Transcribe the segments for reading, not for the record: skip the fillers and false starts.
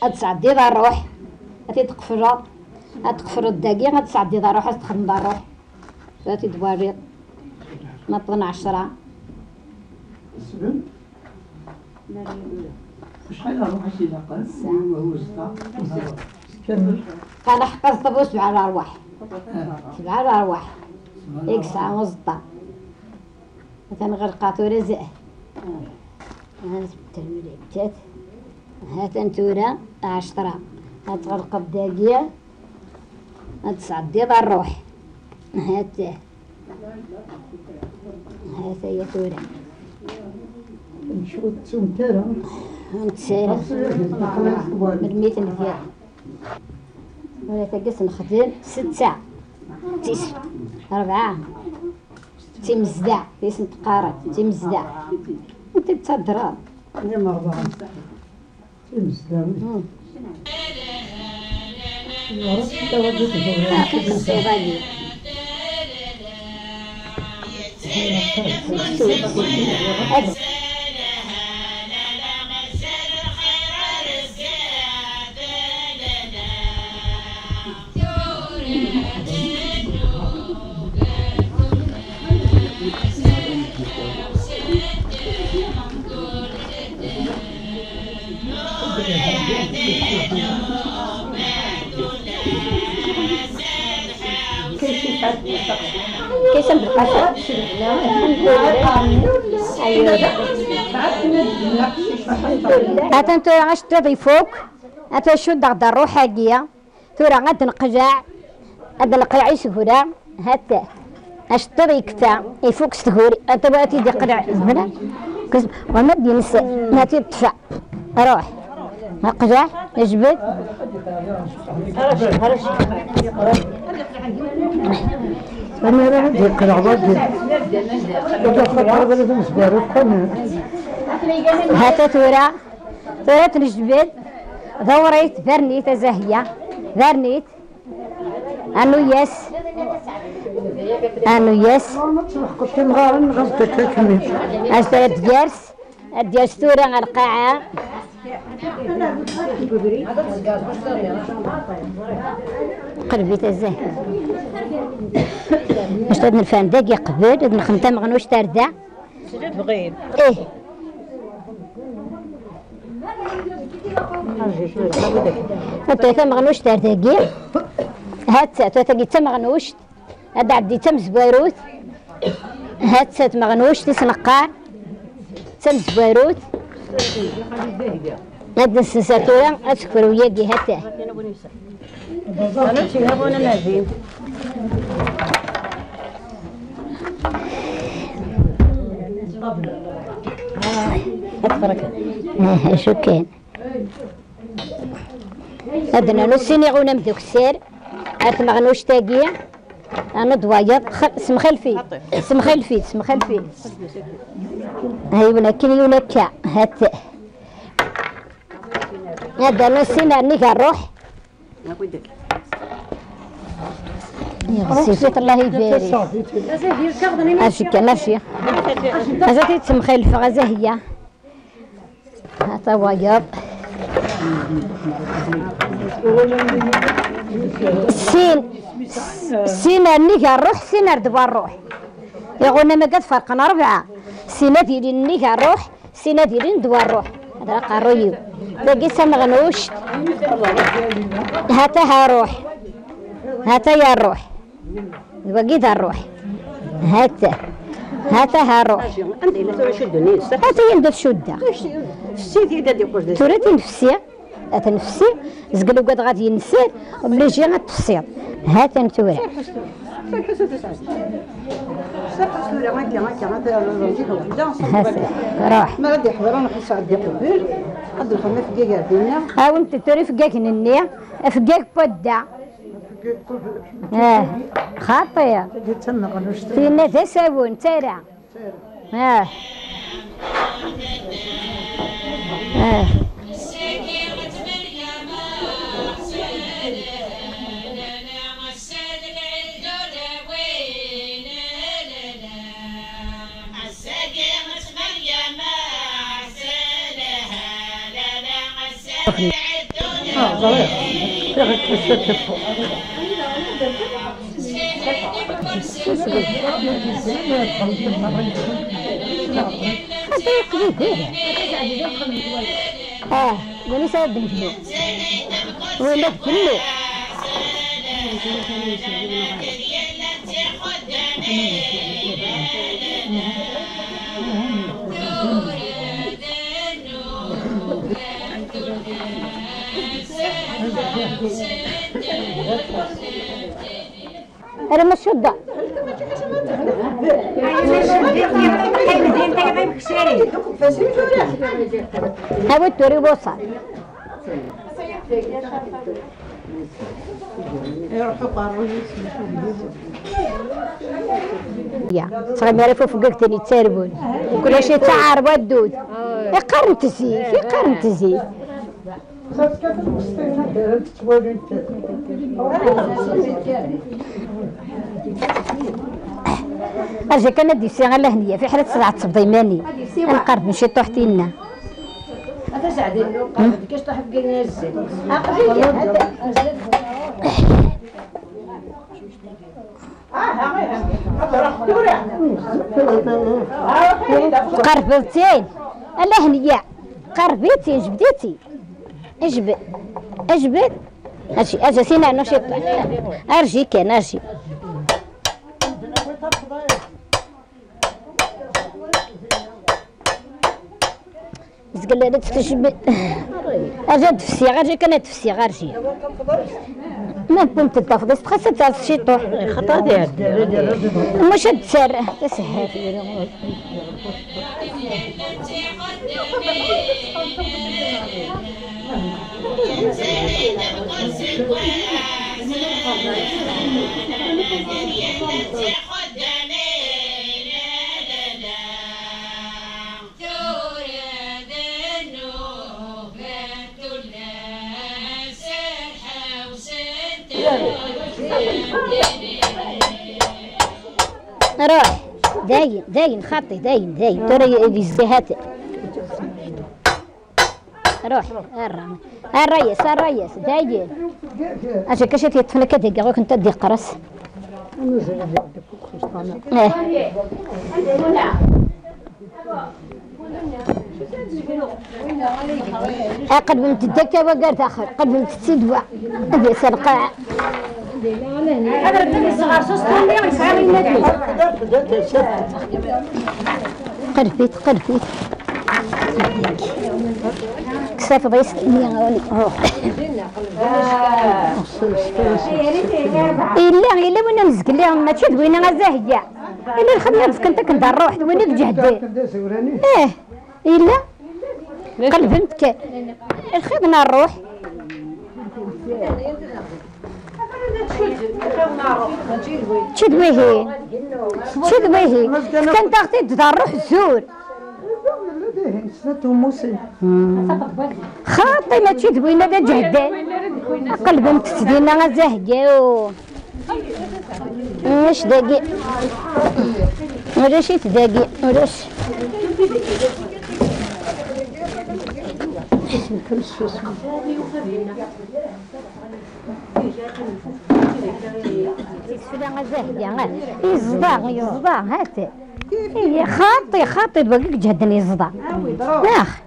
أتصعدي ذا الروح أتي تقفرها أتقفر الدقيق أتصعدي ذا الروح أتخدم ذا الروح أتي دواريض نطن 10 السبب شحال روح شي دقات وهو زطا كمل أنا حقصت بو 7 أرواح 7 أرواح ياك ساعة وزطا مثلا غرقات ورزق هات الترميلات هات انتورا 10 هات غرقة بداقية هات تصعدي ذا الروح هات هي تورا نشوف تسمتها نتسالى مرميت نفيا ولا تقص نخدم 6 ساعة 9 4 تيمزدع تيسن تقارب تيمزدع انت تصدرها يوم 4 تيمزدع يا رب توديك الصيدلي كيسم بالقصر أنت عاش تضيفوك أنت شو دغدر روحانية تورا غاد نقجع هذا القيع يسهولا هاتا اش تضيكتا يفوك ستهوري أنت بغيتي دي قرع زبنة وما بينسى ما تدفع روح ما قجع نجبد أنا راه عندي قرع باقي هاتا تورا تنجبد ثوريت ذرنيت زاهية ذرنيت أنو ياس قلت مغارن غزتك كمل أشتريت ديارس تورا على القاعة قلبي تزاه اشتريت من الفندق يقبل من خمسة مغنوش تردع بغيت ايه ثلاثة مغنوش تردقي هات ثلاثة تم مغنوش هاد عدي تم زبيروت هات سات مغنوش تسنقار تم زبيروت هاد السنساتورة أتكفر ويدي هاته أنا تشيهابونا نازين شو كان هادنا نسيني غونا مدوك السير هات مغنوش تاقية أنا ضوايض سمخلفي هاي ولكن يولكا هات هذا نسينا نيكا نروح سيفيت الله يبارك أشكا ماشي هذا تسمخلف غزاهية هذا وايض سين نيكا نروح سين ردوا نروح يقولنا ما قد فرقنا 4 سينا ديالي نيكا نروح سينا ديالي ندوا نروح هذا قارويو باقي سمغنوش هاتا هاروح هاتا يا روح باقي ذا الروح هاتا هاروح عندي لا تشدني هاتا يندو تشدها سيدي دادي قوش توريتي نفسي هاتا نفسي زقلو قد غادي ينسير وملي جي غتفصيل هاتا نتورا روح ما غادي يحضر انا خص عندي قبل غادي نخدم في دقيقه الدنيا ها وانت توري فكاك نني فكاك بدا خاطيه فينا تساوون ترى قولي سبب بنجلو ولا كله أنا مش شدة هاو التوري وصل يا صغير يعرفوا فوقك تساربون كل شيء تعارب والدود يقرن تزيف يقرن تزيف أرجع كان ندي سيغة لهنية في حالة سلعة تصبيماني نقرب نشي طوحتي لنا هذا سعدي كاش طاح بقينا الزيت قربتين اللهنية قربيتي جبديتي اجبد اجبد اجي سينا نشيط ارجي كان ارجي قال لي تجبد اجي تفسي اجي كانت تفسي ارجي ما كنت تفضي خاصها تعرف شي طوح خطا ديال مش تسرع تسهل روح داين خطي داين ترى الزهات روح الريس داين اجا كشتي تفلك دقيقه كنت تدي قرص قد من تدكى وقالت اخر قد من تسدوا هذه سرقه هذا الدنيا الصغار سوستون لي ونسعى المدن قرفيت كساف ضيسك إني روح إلا وانا نزق لهم ما تشد وين انا زاهية إلا الخدمة مسكنتك كنت نروح وين بجهدي إلا قلبنتك الخدمة نروح تشد ويهي كنت اختي تروح الزور خاطي ما تشد وين دا جهدان قلبهم تسدينا زهقه مش دقيق ولا شي تدقيق ولا شي يصدع هاتي هي خاطي بقى جهدني يصدع ناخ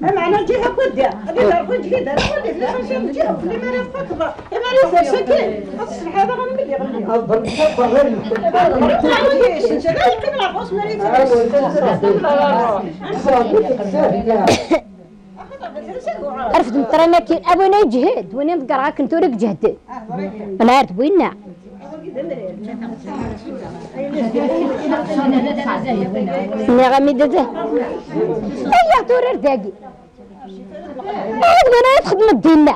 معنا الجهه كودها اللي تعرفوا جهه لا غنمشي الجهه اللي ما رافقه ما رافقه سكين الصح هذا غنملي عرفت مطرنا كي ابونا يجهد وين نقرا كنت ورك جهد انا عرفت بوينا ني غامي دته ايا تورر داقي انا نخدم الدين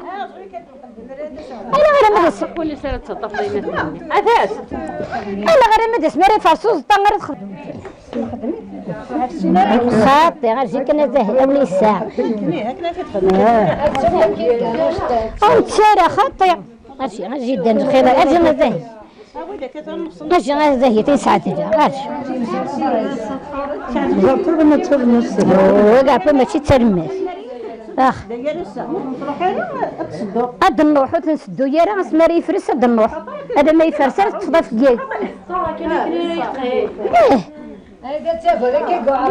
انا غير ما دس كل سنه تطفينا عفاس انا غير ما دس مري فاسوس طنغر تخدم خاطي غير جيك انا زاهد اولي الساعه او تشارع خاطي غير جدا خير اجي انا زاهد اجي انا زاهد تسعه غير زرت ما تفرمس وقع ماشي ترمس اخ هاد النوح وتنسدو يا راه اسمر يفرس هاد النوح هذا ما يفرس تفضى في كيك هذا تاكل هكا كاع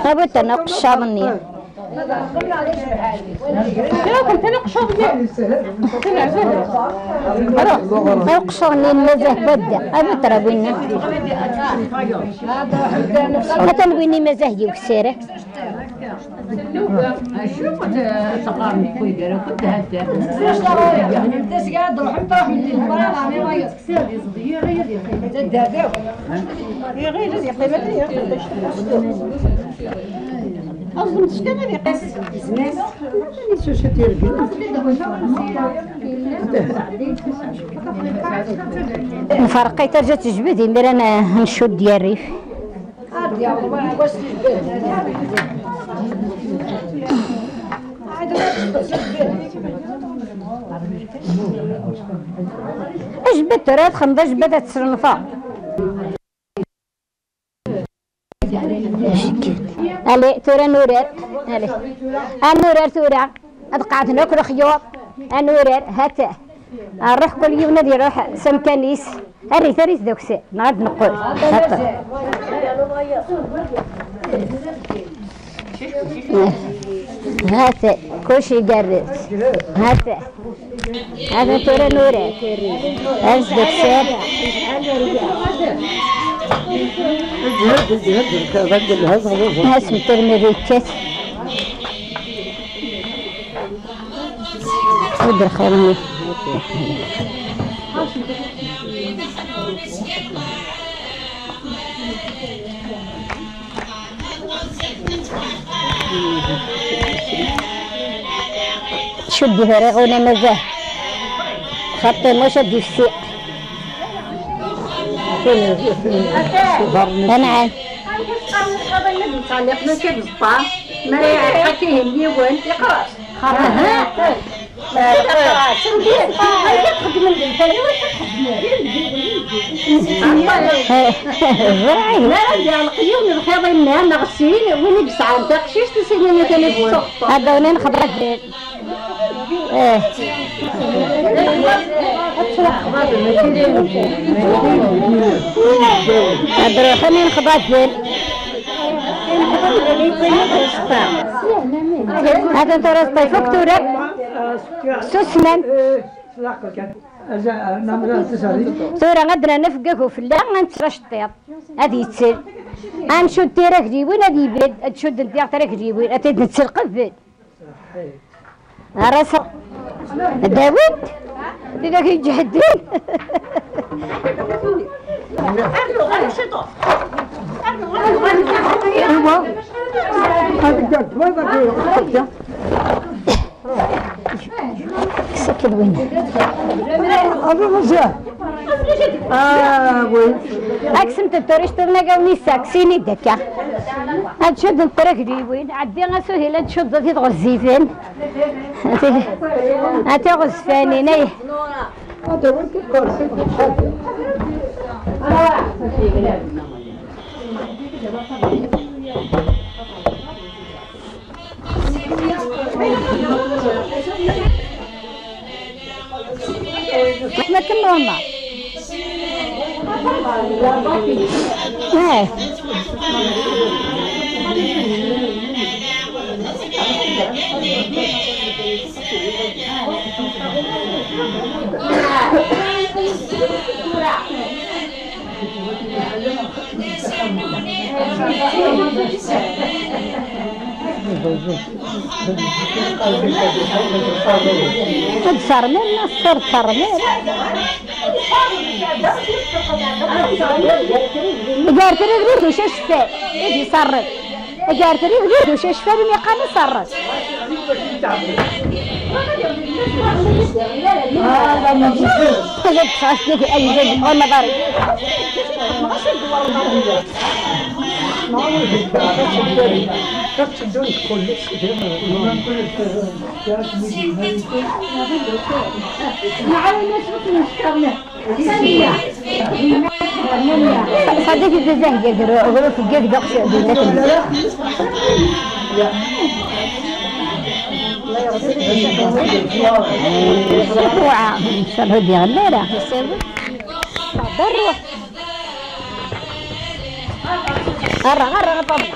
هابط انا قشاضني قشاضني المزه بدا هابط راه بينا مثلا ويني مزه يوكسيره شوف تقارن كوي دايره كنت هدا فاش طاح انت قاعد روح طاح من المراه عامل وايد يا غير هذه قيمتها أظن تشكل هذه فرقيت رجعت تجبدي مير انا نشد ديال الريف اجبدت راه خمضه جبدت تصرنفا الي تورا نورات الي النورات تورا قاعد ناكل خيوط النورات هاته نروح كل يوم نادي نروح سمكانيس الريت ريت دوكسي نعاد نقول هاته هاته كلشي قررت هاته هذا تورا نورات هاز دوكسي هاسم ترميريكات ودر خيرني شدي فرغونا مزاه خطي مش ادي في السيق نعم هذا ونين خضرة جديد هذا روحنين خضرة جديد هذا انت راس طيفك تورك سوسمان تورا غدنا نفقك في الله غنتسرى الطيط هذه تسل غنشد تيرك جيبوين هذه يبرد تشد انت تيرك جيبوين اتيد نتسرق البيت راس داوود لذاك يجحدين سكت وين اكسنت التوريش تنقوني ساكسيني دكا هاد شد الطريق دي وين عدي غسوهي لا تشد ذي تغزيفين هاتي غزفاني نيه احنا كنا والله قد صرمنا الصر صرمنا قالت لي غير وش شفت يجي صرت قالت لي غير وش شفت اللي قال صرت هذا ما جيت خاصك اي جد والله ضرب صديق الزهق يقولوا في الجيك دقش وعا شرب دي غليرة روح غرة طبعا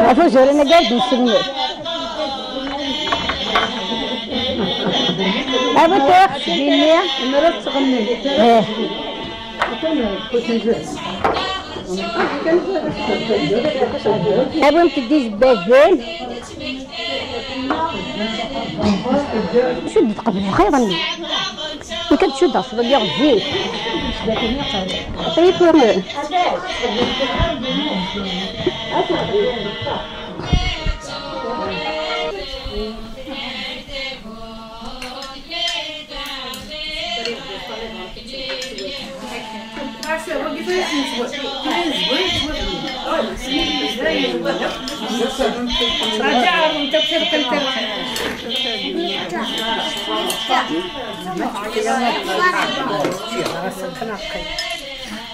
أفوز أنا قاعد نسميه أبو تاخ دينيا مرات تغني أبو متديش بازين شد تقبل خيرا لي يمكن تشد أصلا اليوم زيت طيب ولا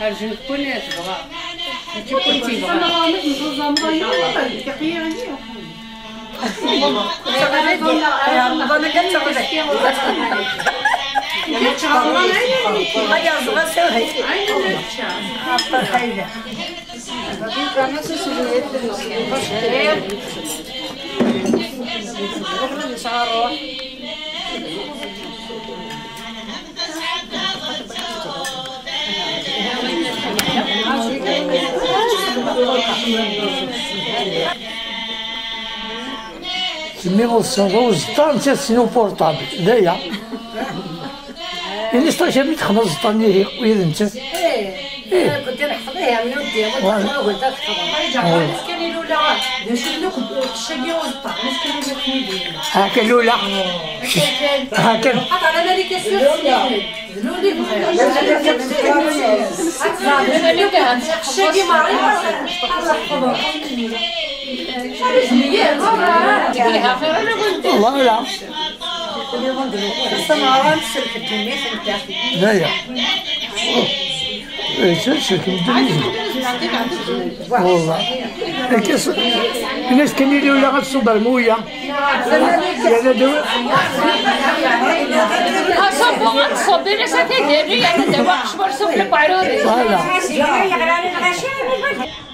أرجو تكون تبغى تكون سميغو الصندوز طان تسنو بورطابل دايا يعني ستاشا ميت خمس طاني ويد انت كنت نحفظيها من ودي قلت تحفظها كان الاولى نشوف الشقي والطعم هاكا الاولى هاكا حط على مالك السير ذنودي الشقي معروف والله لا دايا ايش الشكل والله الكاس الناس كانوا يقولوا لا غتصب المويه يا دو صب الناس تدري أنا دواء شبر صب البعروري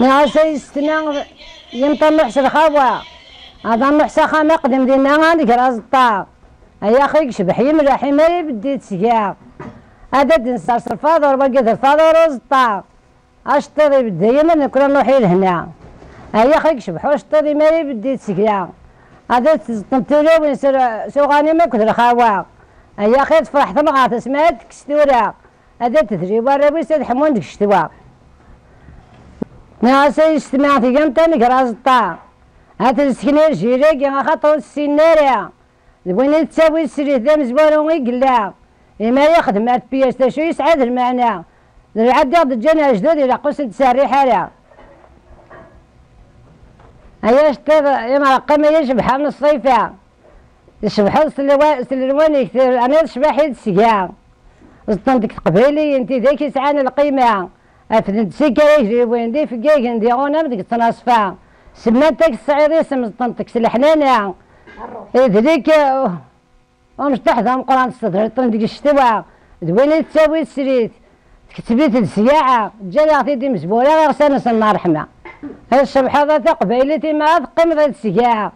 يا سيستنا يمطن محسن خوا هذا محسن خا قدم دينا عندك راس الطاق يا اخي شبح يمرح يمري بديت سكاع هذا نصر الفاضل وبقيت الفاضل روز الطاق اشطري بدي يمر كنا نروحي لهنا يا اخي شبح اشطري مري بديت سكاع هذا تنتولي وين سوغاني ما كنت خوا يا اخي تفرح ثمغات سمعت كستورا هذا تدري ورا بيسد حمون ديك الشتوا ما سيستمع في جنب تاني كراز الطاق هات السكنير جيريك يا خاطر السيناريا وين تساوي السرير ذا مزوار ويقلا ما يخدم مع البياس شو يسعد المعنى العاد ياخذ الجنة جدود الى قوس تساري حالة هيا شتغ يا مرقم يشبح من الصيفة يشبح السلواني كثير انا نشبح يد السكاع زطنتك قبيلي انت ذاك يسعان القيمة افدنت سكر يجري وين دي في كيك ندي غونا بدك تناصفا سماتك الصعيدي سم زطنتك سلحنانة ذلك ومشتحضة قران الصدر طندق الشتوى وين تساوي السريت تكتبيت السياعة جا يعطي دي مسبولة غير سنة الله رحمة الصبح هذا تقبيلتي ما تقيم ذا السجاع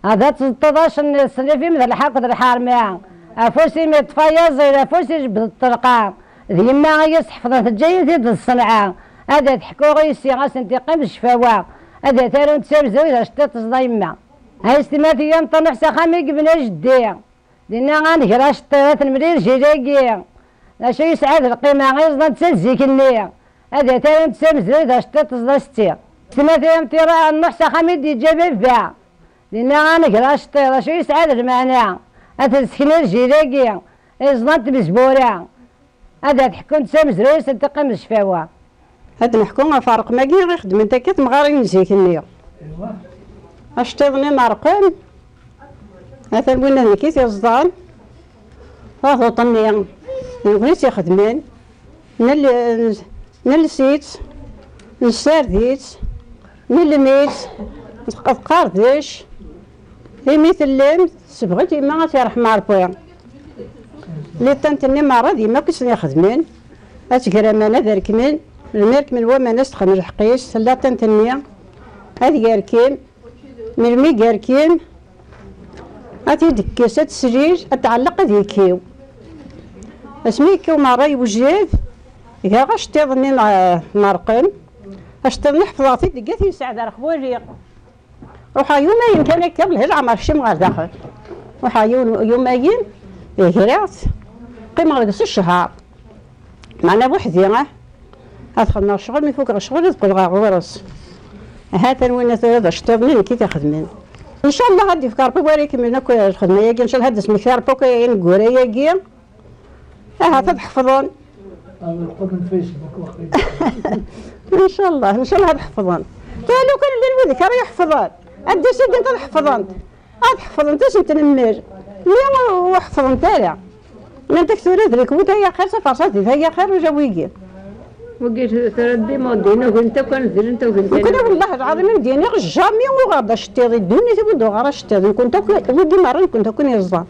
هذا 13 سنة في مثل حق الحارمة أفوسي متفايز إلى أفوسي جبد الطرقة ذي ما يسحفظت الجيد ضد الصنعة هذا تحكو غيسي غاس انتقام الشفاوة هذا تارون تسابزو إذا شتات صدايمة هاي استماتي يوم طنح سخامي قبنا جدي دينا غانقرا شطيرات المرير جيراكي لا شي يسعد القيمة غيزنا تسلزي كنية هذا تارون تسابزو إذا شتات صدايستي استماتي يوم تيرا النح سخامي دي جابي بيع دينا غانقرا شطيرة شي يسعد المعنى هذا سكنير جيراكي إزنات بزبورة هذا تحكون تسابزو إذا انتقام الشفاوة هاد نحكو فارق ماكي غير خدمة تاكات مغاري نزيك النية اشتغلني نرقم مثلا وين هناكي تيصدان هاهو طنيا نبغيت يخدمين نلسيت نسارديت نلميت نتقاردش مثل الليم سبغتي ما تيرحم ربي لي تنتني مرة ديما كيسني خدمين اتكرمانا ذركمين المرك من وما ناس تخمر الحقيس لا تنتنيا هذي قاركين مرمي قاركين هاتي دكيسة السرير اتعلق ذيكيو اسمي كيو مرة يوجد إذا غشتيضني نرقم اشتغل حفظاتي دقاتي يساعد على خواريق روحا يومين كان يكبل هلع مارشي مغار داخل روحا يومين هرات قيمة غلقس الشهر معنا بوحدي أدخلنا الشغل من فوق الشغل تقول غورس هاتا وين ثلاثة اشتغلين كي تخدمين إن شاء الله غادي في كاربي وريك من هناك الخدمة يجي إن شاء الله هاد اسمي كاربو كاين كوري يجي هاتا تحفظون إن شاء الله هاد تحفظون قالوا كان اللي الولد كان يحفظون أدي سيدي أنت تحفظون تحفظون أنت سنت نمير اليوم وحفظون تالا من تكثر ذلك وتا خير سفرصاتي هي خير وجويجي وقيت تردي ما دينا كنت كنزل انت وكنت وكنا والله العظيم ديني جامي وغادا شتي الدنيا تبدو غير شتي كنت ودي مرة كنت كون يزا